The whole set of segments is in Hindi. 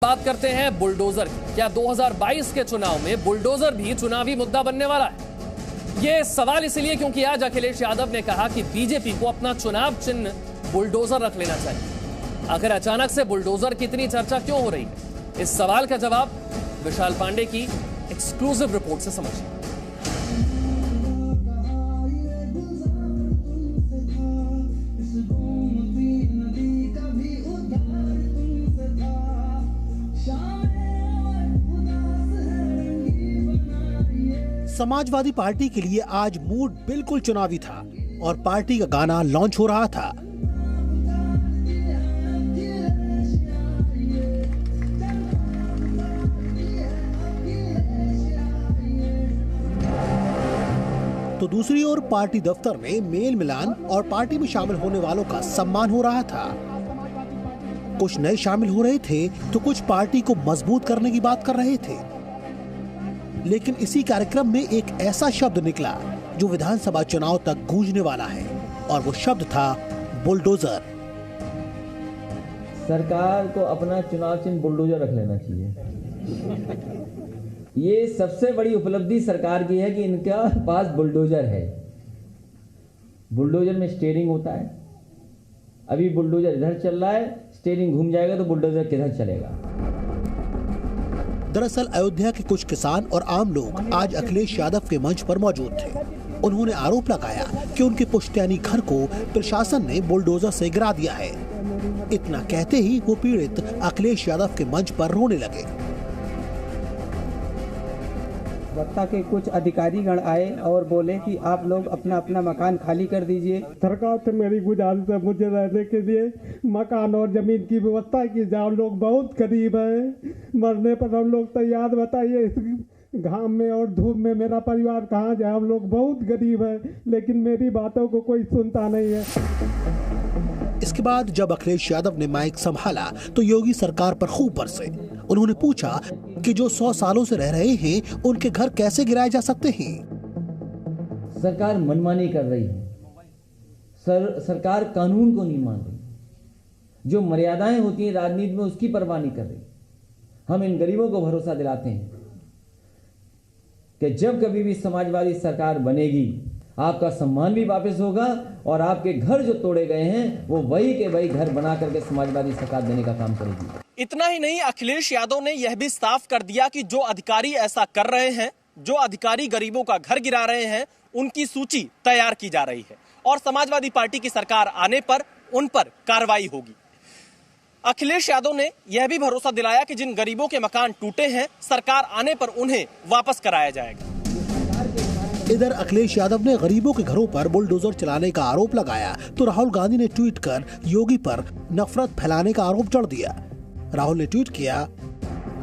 बात करते हैं बुलडोजर की। क्या 2022 के चुनाव में बुलडोजर भी चुनावी मुद्दा बनने वाला है? ये सवाल इसलिए क्योंकि आज अखिलेश यादव ने कहा कि बीजेपी को अपना चुनाव चिन्ह बुलडोजर रख लेना चाहिए। आखिर अचानक से बुलडोजर की इतनी चर्चा क्यों हो रही है? इस सवाल का जवाब विशाल पांडे की एक्सक्लूसिव रिपोर्ट से समझिए। समाजवादी पार्टी के लिए आज मूड बिल्कुल चुनावी था और पार्टी का गाना लॉन्च हो रहा था। तो दूसरी ओर पार्टी दफ्तर में मेल मिलान और पार्टी में शामिल होने वालों का सम्मान हो रहा था। कुछ नए शामिल हो रहे थे तो कुछ पार्टी को मजबूत करने की बात कर रहे थे। लेकिन इसी कार्यक्रम में एक ऐसा शब्द निकला जो विधानसभा चुनाव तक गूंजने वाला है और वो शब्द था बुलडोजर। सरकार को अपना चुनाव चिन्ह बुलडोजर रख लेना चाहिए। ये सबसे बड़ी उपलब्धि सरकार की है कि इनका पास बुलडोजर है। बुलडोजर में स्टीयरिंग होता है। अभी बुलडोजर इधर चल रहा है, स्टीयरिंग घूम जाएगा तो बुलडोजर किधर चलेगा। दरअसल अयोध्या के कुछ किसान और आम लोग आज अखिलेश यादव के मंच पर मौजूद थे। उन्होंने आरोप लगाया कि उनके पुश्तैनी घर को प्रशासन ने बुलडोजर से गिरा दिया है। इतना कहते ही वो पीड़ित अखिलेश यादव के मंच पर रोने लगे। सत्ता के कुछ अधिकारीगण आए और बोले कि आप लोग अपना अपना मकान खाली कर दीजिए। सरकार से मेरी गुजारिश है, मुझे रहने के लिए मकान और जमीन की व्यवस्था की जाए। लोग बहुत गरीब है, मरने पर हम लोग तैयार। बताइए इस घाम में और धूप में मेरा परिवार कहाँ जाए? हम लोग बहुत गरीब है, लेकिन मेरी बातों को कोई सुनता नहीं है। इसके बाद जब अखिलेश यादव ने माइक संभाला तो योगी सरकार पर खूब बरसे। उन्होंने पूछा कि जो 100 सालों से रह रहे हैं उनके घर कैसे गिराए जा सकते हैं? सरकार मनमानी कर रही है। सरकार कानून को नहीं मान रही। जो मर्यादाएं होती हैं राजनीति में उसकी परवाह नहीं कर रही। हम इन गरीबों को भरोसा दिलाते हैं कि जब कभी भी समाजवादी सरकार बनेगी आपका सम्मान भी वापस होगा और आपके घर जो तोड़े गए हैं वो वही के वही घर बना करके समाजवादी सरकार देने का काम करेगी। इतना ही नहीं, अखिलेश यादव ने यह भी साफ कर दिया कि जो अधिकारी ऐसा कर रहे हैं, जो अधिकारी गरीबों का घर गिरा रहे हैं, उनकी सूची तैयार की जा रही है और समाजवादी पार्टी की सरकार आने पर उन पर कार्रवाई होगी। अखिलेश यादव ने यह भी भरोसा दिलाया कि जिन गरीबों के मकान टूटे हैं, सरकार आने पर उन्हें वापस कराया जाएगा। इधर अखिलेश यादव ने गरीबों के घरों पर बुलडोजर चलाने का आरोप लगाया तो राहुल गांधी ने ट्वीट कर योगी पर नफरत फैलाने का आरोप जड़ दिया। राहुल ने ट्वीट किया,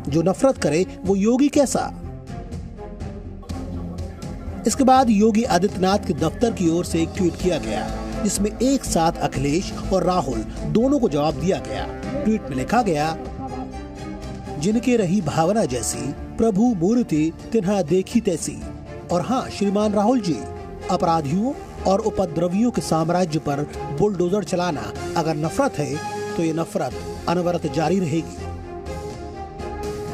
जो नफरत करे वो योगी कैसा। इसके बाद योगी आदित्यनाथ के दफ्तर की ओर से एक ट्वीट किया गया जिसमें एक साथ अखिलेश और राहुल दोनों को जवाब दिया गया। ट्वीट में लिखा गया, जिनके रही भावना जैसी प्रभु मूर्ति तिन्हा देखी तैसी। और हाँ श्रीमान राहुल जी, अपराधियों और उपद्रवियों के साम्राज्य पर बुलडोजर चलाना अगर नफरत है तो ये नफरत अनवरत जारी रहेगी।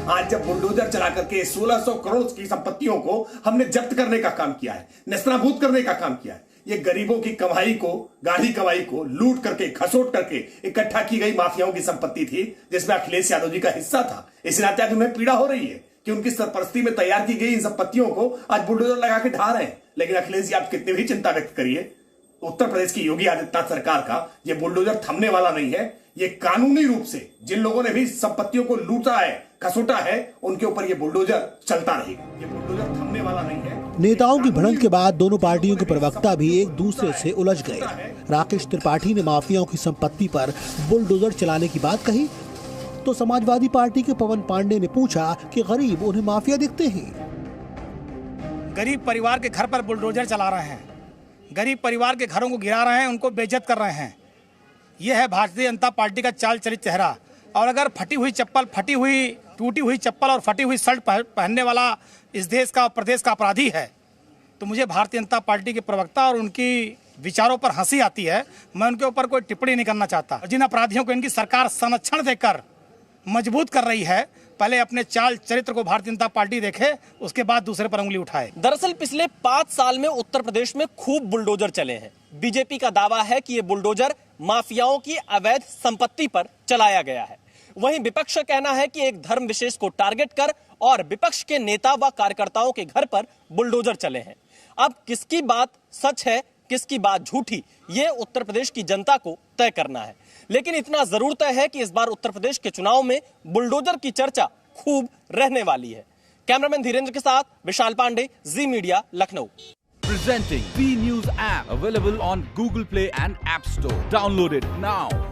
आज जब बुलडोजर चला करके 1600 करोड़ की संपत्तियों को हमने जब्त करने का काम किया है, नेस्तनाबूद करने का काम किया है। ये गरीबों की कमाई को, गाढ़ी कमाई को लूट करके, खसोट करके इकट्ठा की गई माफियाओं की संपत्ति थी जिसमें अखिलेश यादव जी का हिस्सा था। इस नाते आज उन्हें पीड़ा हो रही है कि उनकी सरपरस्ती में तैयार की गई इन संपत्तियों को आज बुलडोजर लगा के ढा रहे हैं। लेकिन अखिलेश जी, आप कितनी भी चिंता व्यक्त करिए, उत्तर प्रदेश की योगी आदित्यनाथ सरकार का ये बुलडोजर थमने वाला नहीं है। ये कानूनी रूप से जिन लोगों ने भी संपत्तियों को लूटा है, खसोटा है, उनके ऊपर ये बुलडोजर चलता रहेगा। ये बुलडोजर थमने वाला नहीं है। नेताओं की भिड़ंत के बाद दोनों पार्टियों के प्रवक्ता भी एक दूसरे से उलझ गए। राकेश त्रिपाठी ने माफियाओं की संपत्ति पर बुलडोजर चलाने की बात कही तो समाजवादी पार्टी के पवन पांडे ने पूछा कि गरीब उन्हें माफिया दिखते हैं। गरीब परिवार के घर पर बुलडोजर चला रहे हैं, गरीब परिवार के घरों को गिरा रहे हैं, उनको बेइज्जत कर रहे हैं। यह है भारतीय जनता पार्टी का चाल चलित चेहरा। और अगर फटी हुई चप्पल, टूटी हुई चप्पल और फटी हुई शर्ट पहनने वाला इस देश का, प्रदेश का अपराधी है तो मुझे भारतीय जनता पार्टी के प्रवक्ता और उनकी विचारों पर हंसी आती है। मैं उनके ऊपर कोई टिप्पणी नहीं करना चाहता। जिन अपराधियों को इनकी सरकार संरक्षण देकर मजबूत कर रही है। पहले अपने चाल चरित्र को भारतीय जनता पार्टी देखे, उसके बाद दूसरे पर उंगली उठाए। दरअसल पिछले 5 साल में उत्तर प्रदेश में खूब बुलडोजर चले हैं। बीजेपी का दावा है कि ये बुलडोजर माफियाओं की अवैध संपत्ति पर चलाया गया है। वहीं विपक्ष का कहना है कि एक धर्म विशेष को टारगेट कर और विपक्ष के नेता व कार्यकर्ताओं के घर पर बुलडोजर चले हैं। अब किसकी बात सच है, किसकी बात झूठी, ये उत्तर प्रदेश की जनता को तय करना है। लेकिन इतना जरूर तय है कि इस बार उत्तर प्रदेश के चुनाव में बुलडोजर की चर्चा खूब रहने वाली है। कैमरामैन धीरेन्द्र के साथ Vishal Pandey, Zee media, Lucknow. Presenting V News app, available on Google Play and App Store. Download it now.